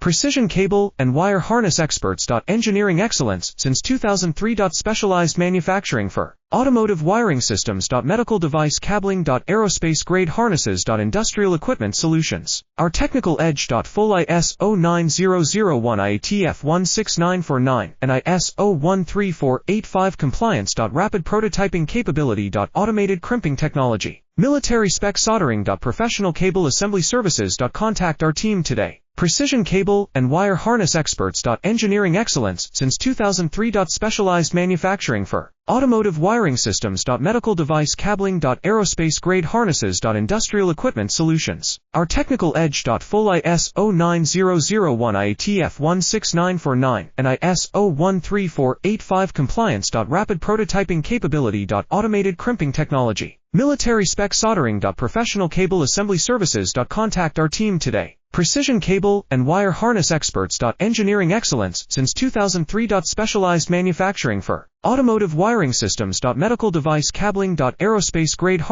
Precision cable and wire harness experts. Engineering excellence since 2003. Specialized manufacturing for automotive wiring systems. Medical device cabling. Aerospace grade harnesses. Industrial equipment solutions. Our technical edge. Full ISO 9001 IATF 16949 and ISO 13485 compliance. Rapid prototyping capability. Automated crimping technology. Military spec soldering. Professional cable assembly services. Contact our team today. Precision cable and wire harness experts. Engineering excellence since 2003. Specialized manufacturing for automotive wiring systems. Medical device cabling. Aerospace grade harnesses. Industrial equipment solutions. Our technical edge. Full ISO 9001 IATF 16949 and ISO 13485 compliance. Rapid prototyping capability. Automated crimping technology. Military spec soldering. Professional cable assembly services. Contact our team today. Precision cable and wire harness experts. Engineering excellence since 2003. Specialized manufacturing for automotive wiring systems. Medical device cabling. Aerospace grade